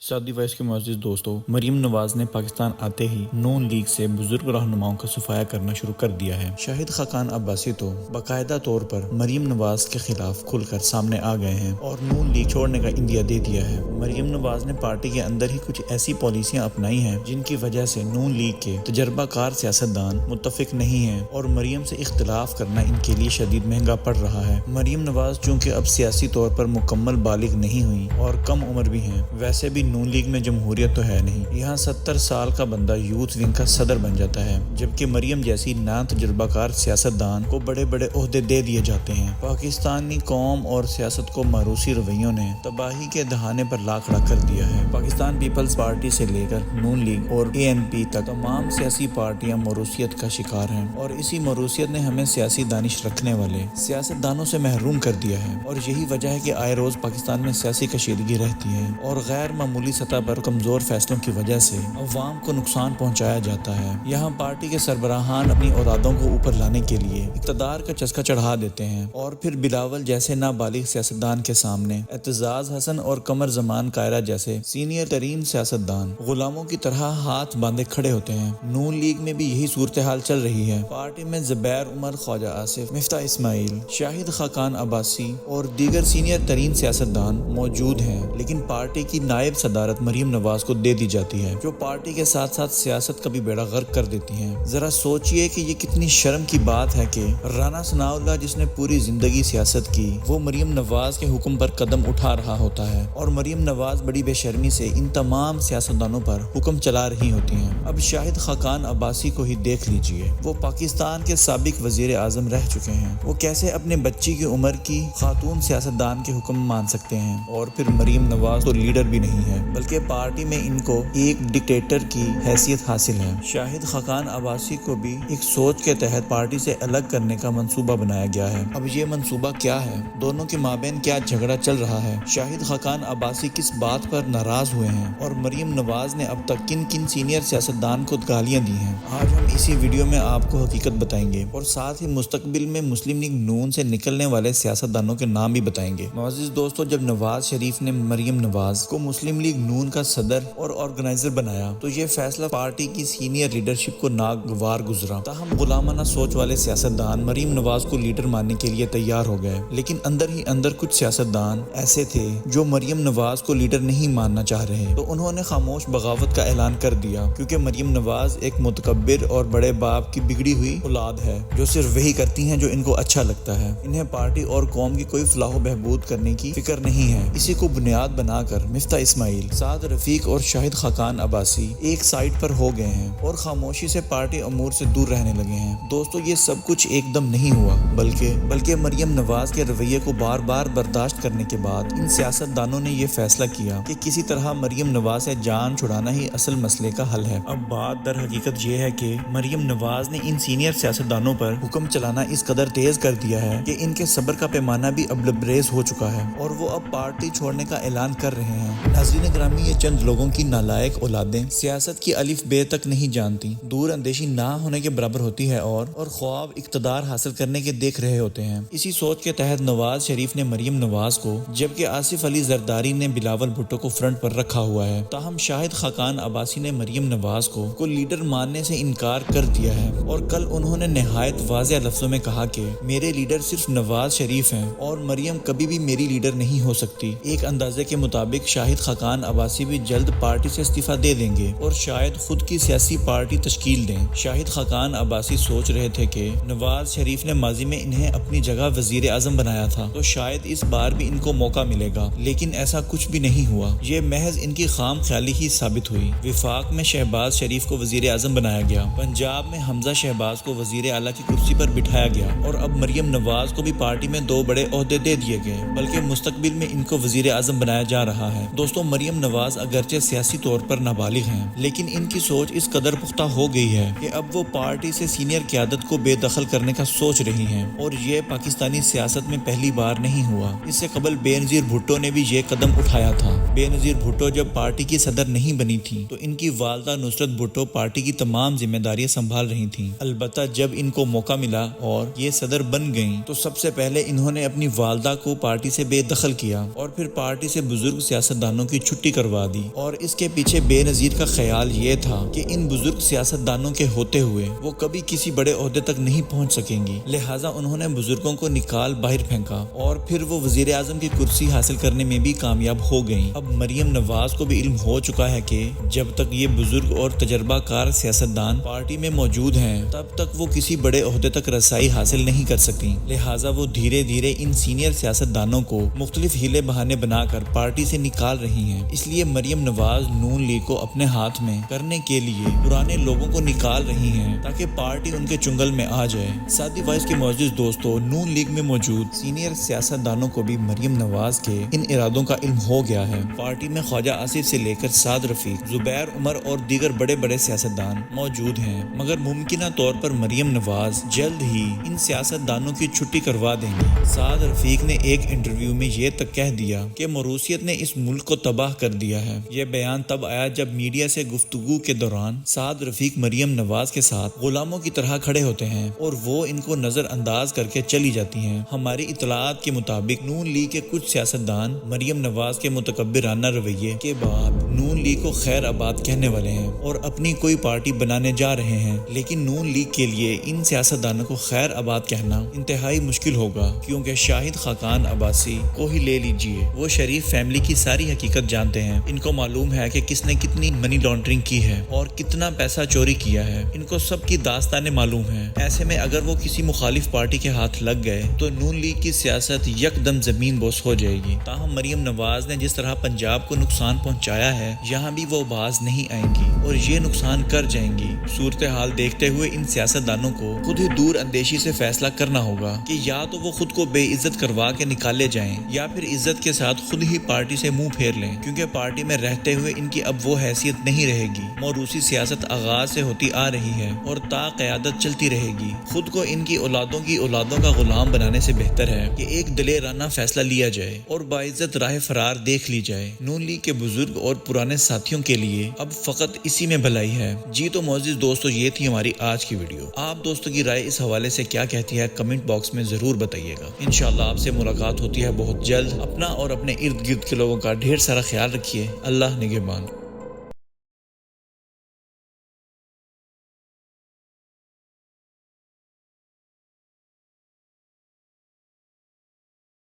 سعودی voice کے معزز دوستوں، مریم نواز نے پاکستان آتے ہی نون لیگ سے بزرگ رہنماؤں کا صفایا کرنا شروع کر دیا ہے۔ شاہد خاقان عباسی تو باقاعدہ طور پر مریم نواز کے خلاف کھل کر سامنے آ گئے ہیں اور نون لیگ چھوڑنے کا عندیہ دے دیا ہے۔ مریم نواز نے پارٹی کے اندر ہی کچھ ایسی پالیسیاں اپنائی ہیں جن کی وجہ سے نون لیگ کے تجربہ کار سیاستدان متفق نہیں ہیں اور مریم سے اختلاف کرنا ان کے لیے شدید مہنگا پڑ رہا ہے۔ مریم نواز چونکہ اب سیاسی طور پر مکمل بالغ نہیں ہوئی اور کم عمر بھی ہیں، ویسے بھی نون لیگ میں جمہوریت تو ہے نہیں، یہاں 70 سال کا بندہ یوتھ ونگ کا صدر بن جاتا ہے، جبکہ مریم جیسی نا تجربہ کار سیاستدان کو بڑے بڑے عہدے دے دیے جاتے ہیں۔ پاکستانی قوم اور سیاست کو ماروثی رویوں نے تباہی کے دہانے پر لا کھڑا کر دیا ہے۔ پاکستان پیپلز پارٹی سے لے کر نون لیگ اور ANP تک تمام سیاسی پارٹیاں موروثیت کا شکار ہیں اور اسی موروثیت نے ہمیں سیاسی دانش رکھنے والے سیاستدانوں سے محروم کر دیا ہے، اور یہی وجہ ہے کہ آئے روز پاکستان میں سیاسی کشیدگی رہتی ہے اور غیر معمولی سطح پر کمزور فیصلوں کی وجہ سے عوام کو نقصان پہنچایا جاتا ہے۔ یہاں پارٹی کے سربراہان اپنی اورادوں کو اوپر لانے کے لیے اقتدار کا چسکا چڑھا دیتے ہیں اور پھر بلاول جیسے نابالغ سیاستدان کے سامنے اعتزاز حسن اور قمر زمان کائرہ جیسے سینئر ترین سیاستدان غلاموں کی طرح ہاتھ باندھے کھڑے ہوتے ہیں۔ نون لیگ میں بھی یہی صورتحال چل رہی ہے۔ پارٹی میں زبیر عمر، خواجہ آصف، مفتاح اسماعیل، شاہد خاقان عباسی اور دیگر سینئر ترین سیاستدان موجود ہیں، لیکن پارٹی کی نائب صدارت مریم نواز کو دے دی جاتی ہے، جو پارٹی کے ساتھ ساتھ سیاست کا بھی بیڑا غرق کر دیتی ہیں۔ ذرا سوچئے کہ یہ کتنی شرم کی بات ہے کہ رانا ثناءاللہ جس نے پوری زندگی سیاست کی، وہ مریم نواز کے حکم پر قدم اٹھا رہا ہوتا ہے اور مریم نواز بڑی بے شرمی سے ان تمام سیاستدانوں پر حکم چلا رہی ہوتی ہیں۔ اب شاہد خاقان عباسی کو ہی دیکھ لیجئے، وہ پاکستان کے سابق وزیر اعظم رہ چکے ہیں، وہ کیسے اپنے بچی کی عمر کی خاتون سیاستدان کے حکم مان سکتے ہیں؟ اور پھر مریم نواز تو لیڈر بھی نہیں ہے، بلکہ پارٹی میں ان کو ایک ڈکٹیٹر کی حیثیت حاصل ہے۔ شاہد خاقان عباسی کو بھی ایک سوچ کے تحت پارٹی سے الگ کرنے کا منصوبہ بنایا گیا ہے۔ اب یہ منصوبہ کیا ہے؟ دونوں کے مابین کیا جھگڑا چل رہا ہے؟ شاہد خاقان عباسی کس بات پر ناراض ہوئے ہیں اور مریم نواز نے اب تک کن کن سینئر سیاستدان کو گالیاں دی ہیں؟ آج ہم اسی ویڈیو میں آپ کو حقیقت بتائیں گے اور ساتھ ہی مستقبل میں مسلم لیگ نون سے نکلنے والے سیاستدانوں کے نام بھی بتائیں گے۔ معزز دوستو، جب نواز شریف نے مریم نواز کو مسلم لیگ نون کا صدر اور آرگنائزر بنایا تو یہ فیصلہ پارٹی کی سینئر لیڈرشپ کو ناگوار گزرا۔ تاہم غلامانہ سوچ والے سیاستدان مریم نواز کو لیڈر ماننے کے لیے تیار ہو گئے، لیکن اندر ہی اندر کچھ سیاستدان ایسے تھے جو مریم نواز کو لیڈر نہیں ماننا چاہ رہے، تو انہوں نے خاموش بغاوت کا اعلان کر دیا، کیونکہ مریم نواز ایک متکبر اور بڑے باپ کی بگڑی ہوئی اولاد ہے جو صرف وہی کرتی ہیں جو ان کو اچھا لگتا ہے۔ انہیں پارٹی اور قوم کی کوئی فلاح و بہبود کرنے کی فکر نہیں ہے۔ اسی کو بنیاد بنا کر مفتاح اسماعیل، سعد رفیق اور شاہد خاقان عباسی ایک سائٹ پر ہو گئے ہیں اور خاموشی سے پارٹی امور سے دور رہنے لگے ہیں۔ دوستو، یہ سب کچھ ایک دم نہیں ہوا، بلکہ مریم نواز کے رویے کو بار بار برداشت کرنے کے بعد ان سیاستدانوں نے یہ فیصلہ کیا کہ کسی طرح مریم نواز سے جان چھڑانا ہی اصل مسئلے کا حل ہے۔ اب بات در حقیقت یہ ہے کہ مریم نواز نے ان سینئر سیاستدانوں پر حکم چلانا اس قدر تیز کر دیا ہے کہ ان کے صبر کا پیمانہ بھی اب لبریز ہو چکا ہے اور وہ اب پارٹی چھوڑنے کا اعلان کر رہے ہیں۔ ناظرین گرامی، یہ چند لوگوں کی نالائق اولادیں سیاست کی الف بے تک نہیں جانتی، دور اندیشی نہ ہونے کے برابر ہوتی ہے اور خواب اقتدار حاصل کرنے کے دیکھ رہے ہوتے ہیں۔ اسی سوچ کے تحت نواز شریف نے مریم نواز کو، جبکہ آصف علی زرداری نے بلاول بھٹو کو فرنٹ پر رکھا ہوا ہے، تاہم شاہد خاقان عباسی نے مریم نواز کو لیڈر ماننے سے انکار کر دیا ہے اور کل انہوں نے نہایت واضح لفظوں میں کہا کہ میرے لیڈر صرف نواز شریف ہیں اور مریم کبھی بھی میری لیڈر نہیں ہو سکتی۔ ایک اندازے کے مطابق شاہد خاقان عباسی بھی جلد پارٹی سے استعفیٰ دے دیں گے اور شاید خود کی سیاسی پارٹی تشکیل دیں۔ شاہد خاقان عباسی سوچ رہے تھے کہ نواز شریف نے ماضی میں انہیں اپنی جگہ وزیر اعظم بنایا تھا تو شاید اس بار بھی ان کو موقع ملے گا، لیکن ایسا کچھ بھی نہیں ہوا۔ یہ محض ان کی خام خیالی ہی ثابت ہوئی۔ وفاق میں شہباز شریف کو وزیر اعظم بنایا گیا، پنجاب میں حمزہ شہباز کو وزیر اعلیٰ کی کرسی پر بٹھایا گیا اور اب مریم نواز کو بھی پارٹی میں 2 بڑے عہدے دے دیے گئے، بلکہ مستقبل میں ان کو وزیر اعظم بنایا جا رہا ہے۔ دوستو، مریم نواز اگرچہ سیاسی طور پر نابالغ ہیں، لیکن ان کی سوچ اس قدر پختہ ہو گئی ہے کہ اب وہ پارٹی سے سینئر قیادت کو بے دخل کرنے کا سوچ رہی ہیں، اور یہ پاکستانی سیاست میں پہلی بار نہیں ہوا۔ اس سے قبل بے نظیر بھٹو نے بھی یہ قدم اٹھایا تھا۔ بے نظیر بھٹو جب پارٹی کی صدر نہیں بنی تھی تو ان کی والدہ نصرت بھٹو پارٹی کی تمام ذمہ داریاں سنبھال رہی تھیں۔ البتہ جب ان کو موقع ملا اور یہ صدر بن گئیں تو سب سے پہلے انہوں نے اپنی والدہ کو پارٹی سے بے دخل کیا اور پھر پارٹی سے بزرگ سیاستدانوں کی چھٹی چھٹی کروا دی، اور اس کے پیچھے بے نظیر کا خیال یہ تھا کہ ان بزرگ سیاستدانوں کے ہوتے ہوئے وہ کبھی کسی بڑے عہدے تک نہیں پہنچ سکیں گی، لہٰذا انہوں نے بزرگوں کو نکال باہر پھینکا اور پھر وہ وزیر اعظم کی کرسی حاصل کرنے میں بھی کامیاب ہو گئیں۔ اب مریم نواز کو بھی علم ہو چکا ہے کہ جب تک یہ بزرگ اور تجربہ کار سیاستدان پارٹی میں موجود ہیں تب تک وہ کسی بڑے عہدے تک رسائی حاصل نہیں کر سکیں، لہٰذا وہ دھیرے دھیرے ان سینئر سیاستدانوں کو مختلف ہیلے بہانے بنا کر پارٹی سے نکال رہی ہیں۔ اس لیے مریم نواز نون لیگ کو اپنے ہاتھ میں کرنے کے لیے پرانے لوگوں کو نکال رہی ہیں تاکہ پارٹی ان کے چنگل میں آ جائے۔ سعدی وائس کے معزز دوستو، نون لیگ میں موجود سینئر سیاستدانوں کو بھی مریم نواز کے ان ارادوں کا علم ہو گیا ہے۔ پارٹی میں خواجہ آصف سے لے کر سعد رفیق، زبیر عمر اور دیگر بڑے بڑے سیاستدان موجود ہیں، مگر ممکنہ طور پر مریم نواز جلد ہی ان سیاستدانوں کی چھٹی کروا دیں گے۔ سعد رفیق نے ایک انٹرویو میں یہ تک کہہ دیا کہ موروثیت نے اس ملک کو تباہ کر دیا ہے۔ یہ بیان تب آیا جب میڈیا سے گفتگو کے دوران سعد رفیق مریم نواز کے ساتھ غلاموں کی طرح کھڑے ہوتے ہیں اور وہ ان کو نظر انداز کر کے چلی جاتی ہیں۔ ہماری اطلاعات کے مطابق نون لیگ کے کچھ سیاستدان مریم نواز کے متکبرانہ رویے کے بعد نون لیگ کو خیر آباد کہنے والے ہیں اور اپنی کوئی پارٹی بنانے جا رہے ہیں، لیکن نون لیگ کے لیے ان سیاستدانوں کو خیر آباد کہنا انتہائی مشکل ہوگا، کیونکہ شاہد خاقان عباسی کو ہی لے لیجئے، وہ شریف فیملی کی ساری حقیقت جانتے ہیں۔ ان کو معلوم ہے کہ کس نے کتنی منی لانڈرنگ کی ہے اور کتنا پیسہ چوری کیا ہے، ان کو سب کی داستانیں معلوم ہیں۔ ایسے میں اگر وہ کسی مخالف پارٹی کے ہاتھ لگ گئے تو نون لیگ کی سیاست یکدم زمین بوس ہو جائے گی۔ تاہم مریم نواز نے جس طرح پنجاب کو نقصان پہنچایا ہے، یہاں بھی وہ باز نہیں آئیں گی اور یہ نقصان کر جائیں گی۔ صورتحال دیکھتے ہوئے ان سیاستدانوں کو خود ہی دور اندیشی سے فیصلہ کرنا ہوگا کہ یا تو وہ خود کو بے عزت کروا کے نکالے جائیں یا پھر عزت کے ساتھ خود ہی پارٹی سے منہ پھیر لیں، کیونکہ پارٹی میں رہتے ہوئے ان کی اب وہ حیثیت نہیں رہے گی۔ موروثی سیاست آغاز سے ہوتی آ رہی ہے اور تا قیادت چلتی رہے گی۔ خود کو ان کی اولادوں کا غلام بنانے سے بہتر ہے کہ ایک دلیرانہ فیصلہ لیا جائے اور باعزت راہ فرار دیکھ لی جائے۔ نون لیگ کے بزرگ اور پرانے ساتھیوں کے لیے اب فقط اسی میں بھلائی ہے۔ جی تو معزز دوستو، یہ تھی ہماری آج کی ویڈیو۔ آپ دوستوں کی رائے اس حوالے سے کیا کہتی ہے کمنٹ باکس میں ضرور بتائیے گا۔ انشاءاللہ آپ سے ملاقات ہوتی ہے بہت جلد۔ اپنا اور اپنے ارد گرد کے لوگوں کا ڈھیر سارا خیال رکھیے۔ اللہ نگہبان۔